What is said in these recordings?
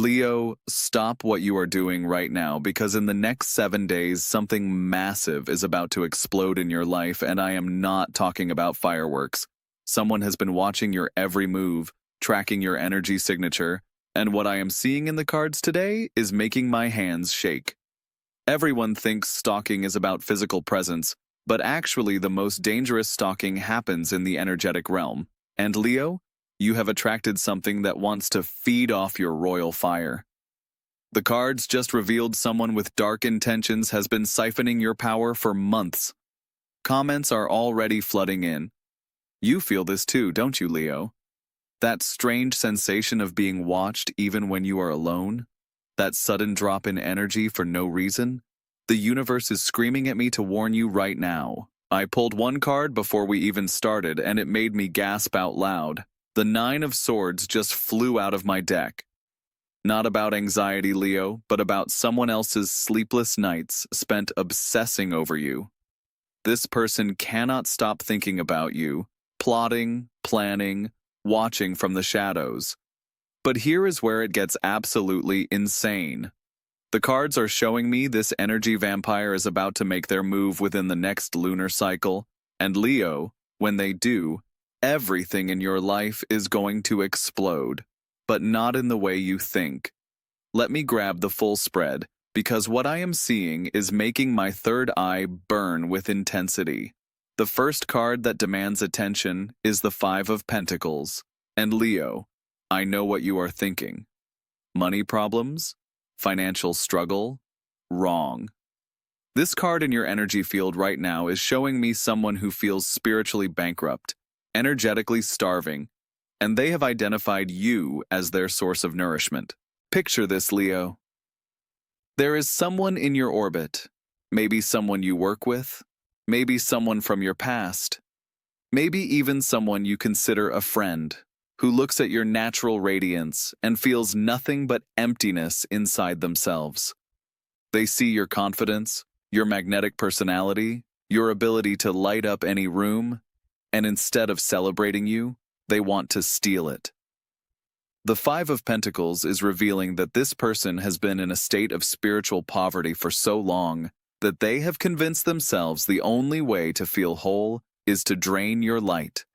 Leo, stop what you are doing right now because in the next 7 days, something massive is about to explode in your life, and I am not talking about fireworks. Someone has been watching your every move, tracking your energy signature, and what I am seeing in the cards today is making my hands shake. Everyone thinks stalking is about physical presence, but actually the most dangerous stalking happens in the energetic realm. And Leo, you have attracted something that wants to feed off your royal fire. The cards just revealed someone with dark intentions has been siphoning your power for months. Comments are already flooding in. You feel this too, don't you, Leo? That strange sensation of being watched even when you are alone? That sudden drop in energy for no reason? The universe is screaming at me to warn you right now. I pulled one card before we even started, and it made me gasp out loud. The Nine of Swords just flew out of my deck. Not about anxiety, Leo, but about someone else's sleepless nights spent obsessing over you. This person cannot stop thinking about you, plotting, planning, watching from the shadows. But here is where it gets absolutely insane. The cards are showing me this energy vampire is about to make their move within the next lunar cycle, and Leo, when they do, everything in your life is going to explode, but not in the way you think. Let me grab the full spread, because what I am seeing is making my third eye burn with intensity. The first card that demands attention is the Five of Pentacles. And Leo, I know what you are thinking. Money problems? Financial struggle? Wrong. This card in your energy field right now is showing me someone who feels spiritually bankrupt, energetically starving, and they have identified you as their source of nourishment. Picture this, Leo. There is someone in your orbit, maybe someone you work with, maybe someone from your past, maybe even someone you consider a friend, who looks at your natural radiance and feels nothing but emptiness inside themselves. They see your confidence, your magnetic personality, your ability to light up any room, and instead of celebrating you, they want to steal it. The Five of Pentacles is revealing that this person has been in a state of spiritual poverty for so long that they have convinced themselves the only way to feel whole is to drain your light.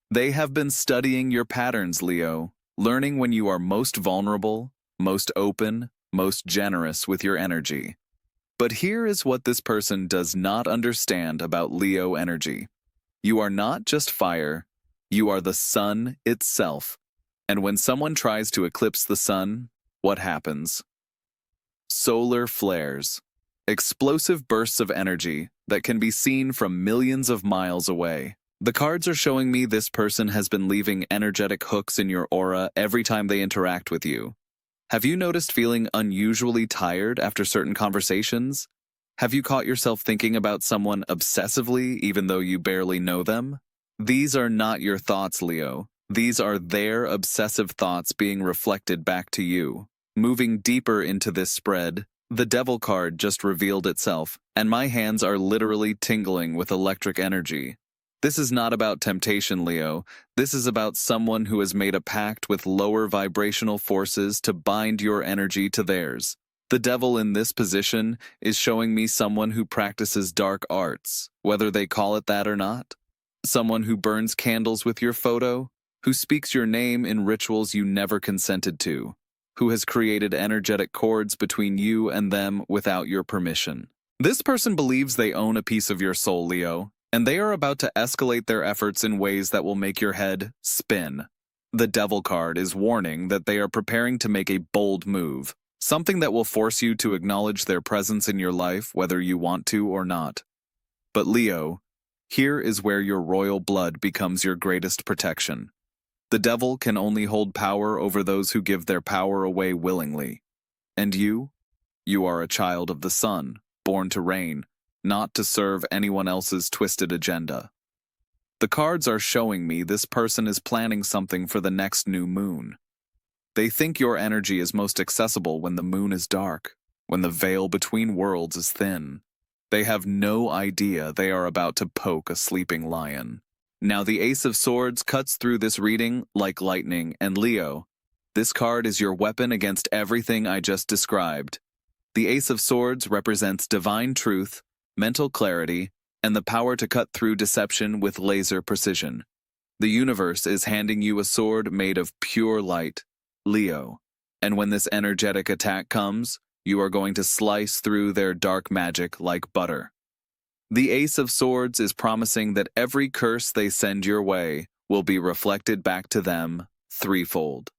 They have been studying your patterns, Leo, learning when you are most vulnerable, most open, most generous with your energy. But here is what this person does not understand about Leo energy. You are not just fire, you are the sun itself. And when someone tries to eclipse the sun, what happens? Solar flares. Explosive bursts of energy that can be seen from millions of miles away. The cards are showing me this person has been leaving energetic hooks in your aura every time they interact with you. Have you noticed feeling unusually tired after certain conversations? Have you caught yourself thinking about someone obsessively even though you barely know them? These are not your thoughts, Leo. These are their obsessive thoughts being reflected back to you. Moving deeper into this spread, the Devil card just revealed itself, and my hands are literally tingling with electric energy. This is not about temptation, Leo. This is about someone who has made a pact with lower vibrational forces to bind your energy to theirs. The Devil in this position is showing me someone who practices dark arts, whether they call it that or not. Someone who burns candles with your photo, who speaks your name in rituals you never consented to, who has created energetic cords between you and them without your permission. This person believes they own a piece of your soul, Leo, and they are about to escalate their efforts in ways that will make your head spin. The Devil card is warning that they are preparing to make a bold move, something that will force you to acknowledge their presence in your life whether you want to or not. But Leo, here is where your royal blood becomes your greatest protection. The Devil can only hold power over those who give their power away willingly. And you are a child of the sun, born to reign, not to serve anyone else's twisted agenda. The cards are showing me this person is planning something for the next new moon. They think your energy is most accessible when the moon is dark, when the veil between worlds is thin. They have no idea they are about to poke a sleeping lion. Now the Ace of Swords cuts through this reading like lightning, and Leo, This card is your weapon against everything I just described. The Ace of Swords represents divine truth, mental clarity, and the power to cut through deception with laser precision. The universe is handing you a sword made of pure light, Leo. And when this energetic attack comes, you are going to slice through their dark magic like butter. The Ace of Swords is promising that every curse they send your way will be reflected back to them threefold.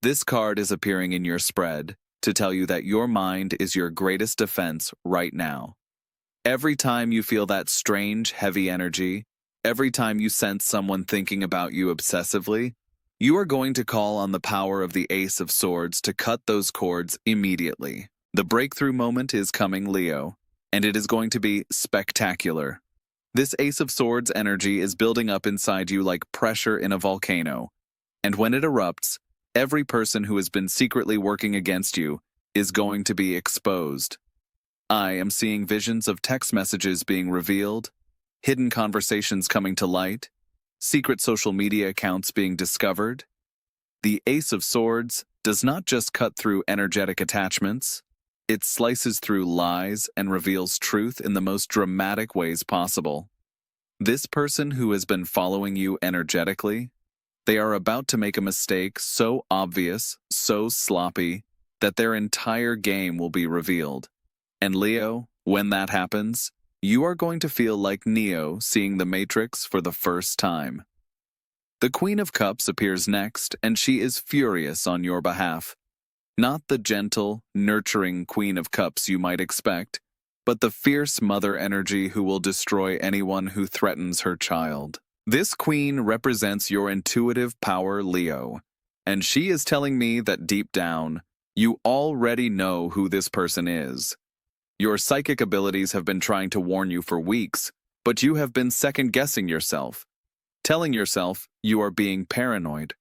This card is appearing in your spread to tell you that your mind is your greatest defense right now. Every time you feel that strange, heavy energy, every time you sense someone thinking about you obsessively, you are going to call on the power of the Ace of Swords to cut those cords immediately. The breakthrough moment is coming, Leo, and it is going to be spectacular. This Ace of Swords energy is building up inside you like pressure in a volcano, and when it erupts, every person who has been secretly working against you is going to be exposed. I am seeing visions of text messages being revealed, hidden conversations coming to light, secret social media accounts being discovered. The Ace of Swords does not just cut through energetic attachments, it slices through lies and reveals truth in the most dramatic ways possible. This person who has been following you energetically, they are about to make a mistake so obvious, so sloppy, that their entire game will be revealed. And Leo, when that happens, you are going to feel like Neo seeing the Matrix for the first time. The Queen of Cups appears next, and she is furious on your behalf. Not the gentle, nurturing Queen of Cups you might expect, but the fierce mother energy who will destroy anyone who threatens her child. This queen represents your intuitive power, Leo, and she is telling me that deep down, you already know who this person is. Your psychic abilities have been trying to warn you for weeks, but you have been second-guessing yourself, telling yourself you are being paranoid.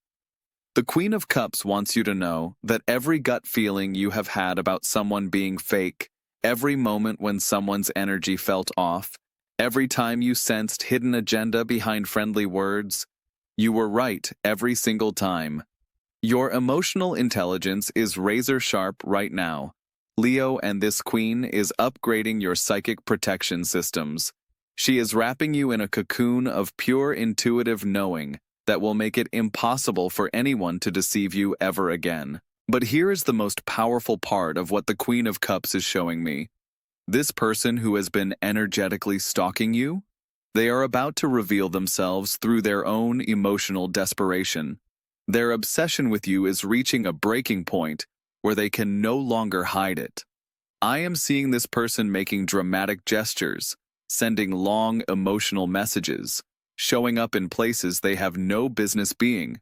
The Queen of Cups wants you to know that every gut feeling you have had about someone being fake, every moment when someone's energy felt off, every time you sensed hidden agenda behind friendly words, you were right every single time. Your emotional intelligence is razor sharp right now. Leo, and this queen is upgrading your psychic protection systems. She is wrapping you in a cocoon of pure intuitive knowing that will make it impossible for anyone to deceive you ever again. But here is the most powerful part of what the Queen of Cups is showing me. This person who has been energetically stalking you, they are about to reveal themselves through their own emotional desperation. Their obsession with you is reaching a breaking point where they can no longer hide it. I am seeing this person making dramatic gestures, sending long emotional messages, showing up in places they have no business being.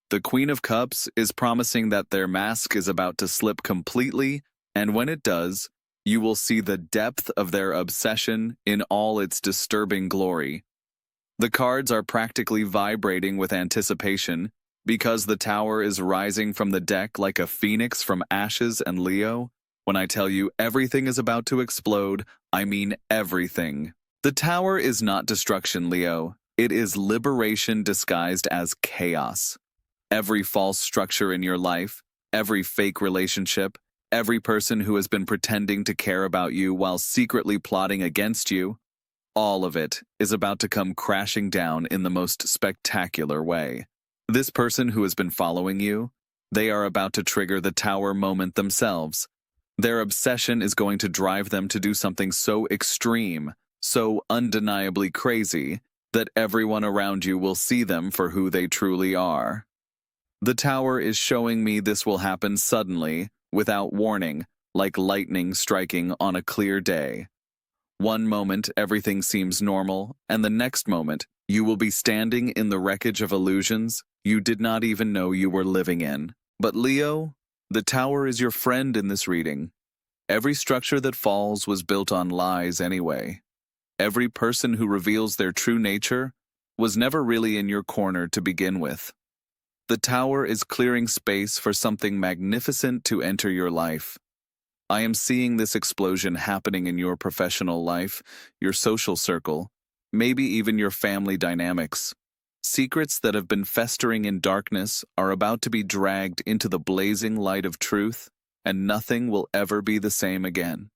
The Queen of Cups is promising that their mask is about to slip completely, and when it does, you will see the depth of their obsession in all its disturbing glory. The cards are practically vibrating with anticipation, because the tower is rising from the deck like a phoenix from ashes, and Leo, when I tell you everything is about to explode, I mean everything. The tower is not destruction, Leo. It is liberation disguised as chaos. Every false structure in your life, every fake relationship, every person who has been pretending to care about you while secretly plotting against you, all of it is about to come crashing down in the most spectacular way. This person who has been following you, they are about to trigger the tower moment themselves. Their obsession is going to drive them to do something so extreme, so undeniably crazy, that everyone around you will see them for who they truly are. The tower is showing me this will happen suddenly, without warning, like lightning striking on a clear day. One moment everything seems normal, and the next moment you will be standing in the wreckage of illusions you did not even know you were living in. But Leo, the tower is your friend in this reading. Every structure that falls was built on lies anyway. Every person who reveals their true nature was never really in your corner to begin with. The tower is clearing space for something magnificent to enter your life. I am seeing this explosion happening in your professional life, your social circle, maybe even your family dynamics. Secrets that have been festering in darkness are about to be dragged into the blazing light of truth, and nothing will ever be the same again.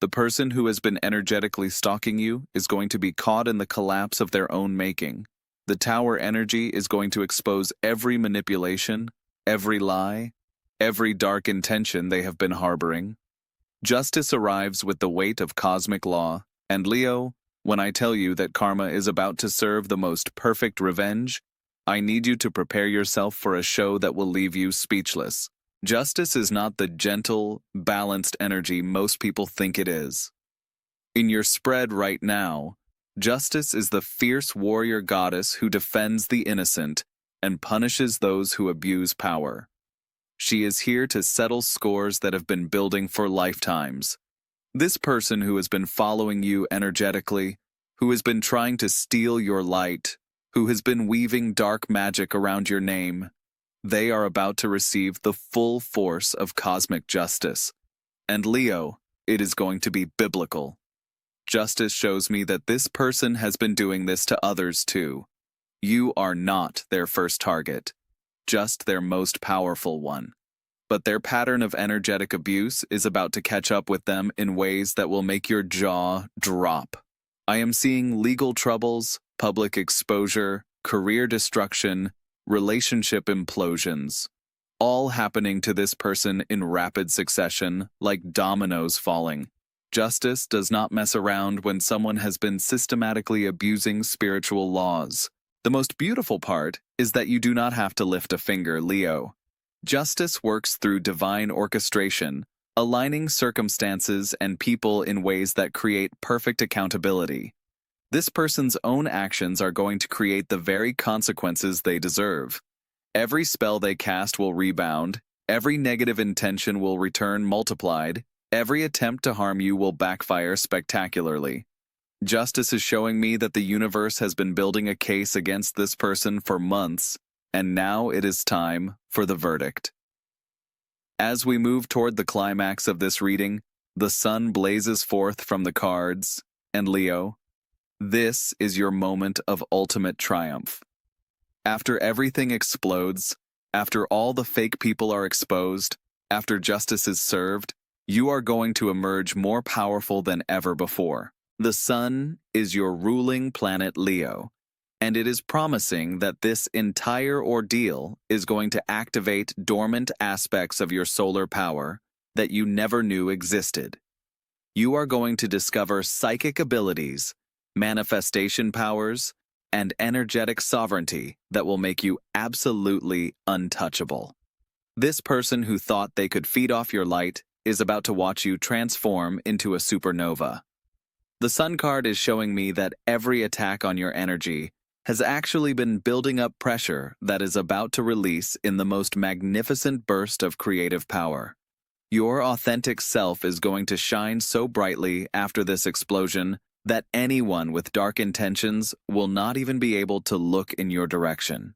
The person who has been energetically stalking you is going to be caught in the collapse of their own making. The tower energy is going to expose every manipulation, every lie, every dark intention they have been harboring. Justice arrives with the weight of cosmic law, and Leo, when I tell you that karma is about to serve the most perfect revenge, I need you to prepare yourself for a show that will leave you speechless. Justice is not the gentle, balanced energy most people think it is. In your spread right now, Justice is the fierce warrior goddess who defends the innocent and punishes those who abuse power. She is here to settle scores that have been building for lifetimes. This person who has been following you energetically, who has been trying to steal your light, who has been weaving dark magic around your name, they are about to receive the full force of cosmic justice. And Leo, it is going to be biblical. Justice shows me that this person has been doing this to others too. You are not their first target, just their most powerful one. But their pattern of energetic abuse is about to catch up with them in ways that will make your jaw drop. I am seeing legal troubles, public exposure, career destruction, relationship implosions, all happening to this person in rapid succession, like dominoes falling. Justice does not mess around when someone has been systematically abusing spiritual laws. The most beautiful part is that you do not have to lift a finger, Leo. Justice works through divine orchestration, aligning circumstances and people in ways that create perfect accountability. This person's own actions are going to create the very consequences they deserve. Every spell they cast will rebound, every negative intention will return multiplied, every attempt to harm you will backfire spectacularly. Justice is showing me that the universe has been building a case against this person for months, and now it is time for the verdict. As we move toward the climax of this reading, the sun blazes forth from the cards, and Leo, this is your moment of ultimate triumph. After everything explodes, after all the fake people are exposed, after justice is served, you are going to emerge more powerful than ever before. The sun is your ruling planet Leo, and it is promising that this entire ordeal is going to activate dormant aspects of your solar power that you never knew existed. You are going to discover psychic abilities, manifestation powers, and energetic sovereignty that will make you absolutely untouchable. This person who thought they could feed off your light is about to watch you transform into a supernova. The Sun card is showing me that every attack on your energy has actually been building up pressure that is about to release in the most magnificent burst of creative power. Your authentic self is going to shine so brightly after this explosion that anyone with dark intentions will not even be able to look in your direction.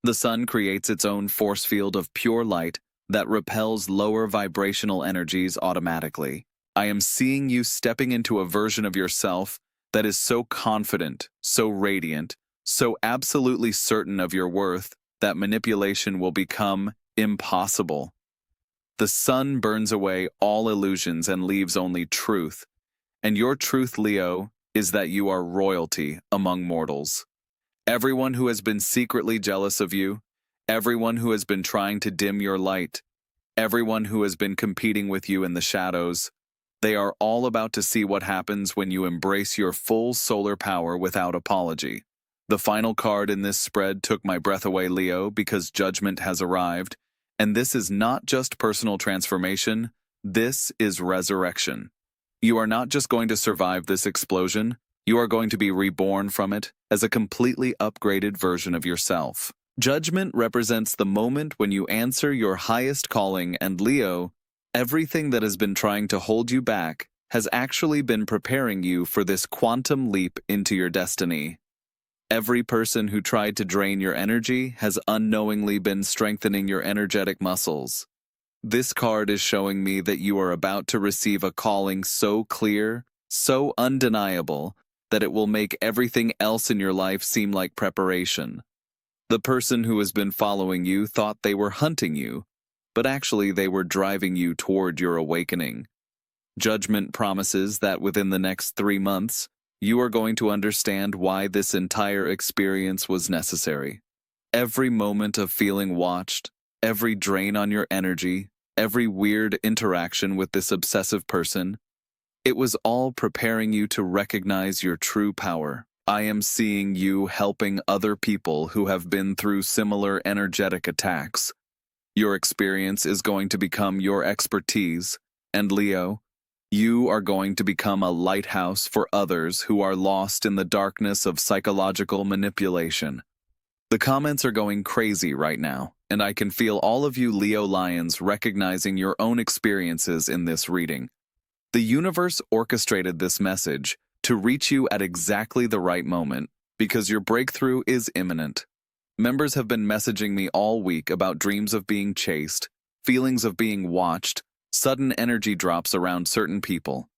The sun creates its own force field of pure light that repels lower vibrational energies automatically. I am seeing you stepping into a version of yourself that is so confident, so radiant, so absolutely certain of your worth that manipulation will become impossible. The sun burns away all illusions and leaves only truth. And your truth, Leo, is that you are royalty among mortals. Everyone who has been secretly jealous of you, everyone who has been trying to dim your light, everyone who has been competing with you in the shadows, they are all about to see what happens when you embrace your full solar power without apology. The final card in this spread took my breath away, Leo, because judgment has arrived, and this is not just personal transformation, this is resurrection. You are not just going to survive this explosion, you are going to be reborn from it as a completely upgraded version of yourself. Judgment represents the moment when you answer your highest calling, and Leo, everything that has been trying to hold you back has actually been preparing you for this quantum leap into your destiny. Every person who tried to drain your energy has unknowingly been strengthening your energetic muscles. This card is showing me that you are about to receive a calling so clear, so undeniable, that it will make everything else in your life seem like preparation. The person who has been following you thought they were hunting you, but actually they were driving you toward your awakening. Judgment promises that within the next 3 months, you are going to understand why this entire experience was necessary. Every moment of feeling watched, every drain on your energy, every weird interaction with this obsessive person, it was all preparing you to recognize your true power. I am seeing you helping other people who have been through similar energetic attacks. Your experience is going to become your expertise, and Leo, you are going to become a lighthouse for others who are lost in the darkness of psychological manipulation. The comments are going crazy right now, and I can feel all of you Leo Lions recognizing your own experiences in this reading. The universe orchestrated this message to reach you at exactly the right moment because your breakthrough is imminent. Members have been messaging me all week about dreams of being chased, feelings of being watched, sudden energy drops around certain people.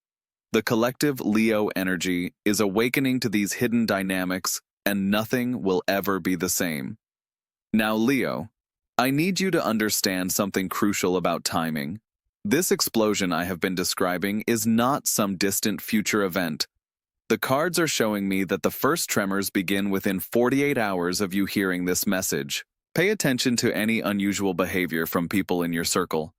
The collective Leo energy is awakening to these hidden dynamics, and nothing will ever be the same. Now, Leo, I need you to understand something crucial about timing. This explosion I have been describing is not some distant future event. The cards are showing me that the first tremors begin within 48 hours of you hearing this message. Pay attention to any unusual behavior from people in your circle.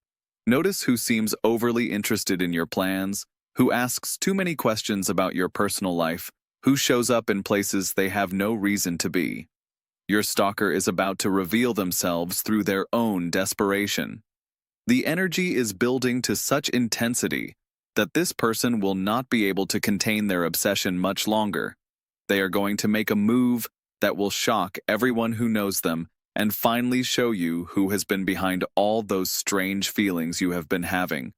Notice who seems overly interested in your plans, who asks too many questions about your personal life, who shows up in places they have no reason to be. Your stalker is about to reveal themselves through their own desperation. The energy is building to such intensity that this person will not be able to contain their obsession much longer. They are going to make a move that will shock everyone who knows them and finally show you who has been behind all those strange feelings you have been having.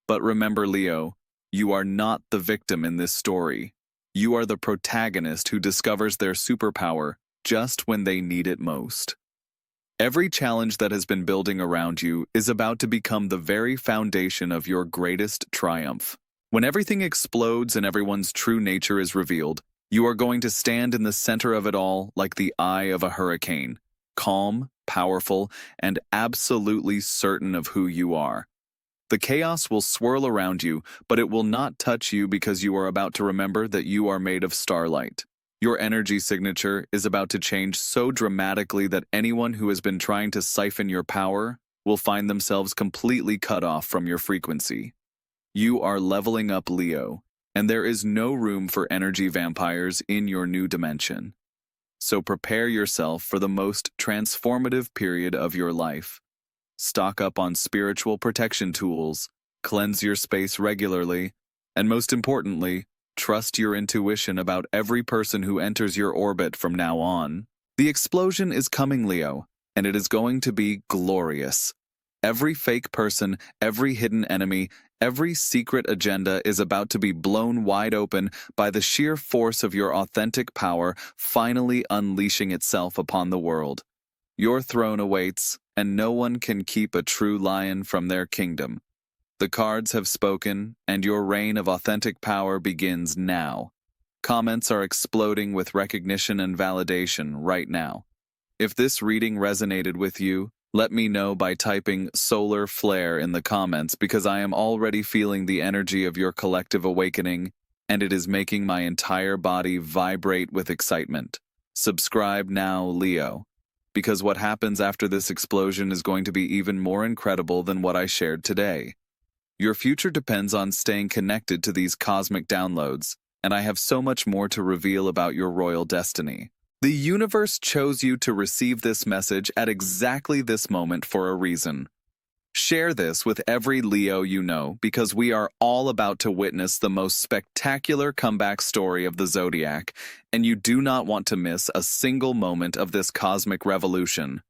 But remember, Leo, you are not the victim in this story. You are the protagonist who discovers their superpower just when they need it most. Every challenge that has been building around you is about to become the very foundation of your greatest triumph. When everything explodes and everyone's true nature is revealed, you are going to stand in the center of it all like the eye of a hurricane, calm, powerful, and absolutely certain of who you are. The chaos will swirl around you, but it will not touch you because you are about to remember that you are made of starlight. Your energy signature is about to change so dramatically that anyone who has been trying to siphon your power will find themselves completely cut off from your frequency. You are leveling up, Leo, and there is no room for energy vampires in your new dimension. So prepare yourself for the most transformative period of your life. Stock up on spiritual protection tools, cleanse your space regularly, and most importantly, trust your intuition about every person who enters your orbit from now on. The explosion is coming, Leo, and it is going to be glorious. Every fake person, every hidden enemy, every secret agenda is about to be blown wide open by the sheer force of your authentic power finally unleashing itself upon the world. Your throne awaits, and no one can keep a true lion from their kingdom. The cards have spoken, and your reign of authentic power begins now. Comments are exploding with recognition and validation right now. If this reading resonated with you, let me know by typing solar flare in the comments because I am already feeling the energy of your collective awakening, and it is making my entire body vibrate with excitement. Subscribe now, Leo, because what happens after this explosion is going to be even more incredible than what I shared today. Your future depends on staying connected to these cosmic downloads, and I have so much more to reveal about your royal destiny. The universe chose you to receive this message at exactly this moment for a reason. Share this with every Leo you know because we are all about to witness the most spectacular comeback story of the zodiac, and you do not want to miss a single moment of this cosmic revolution.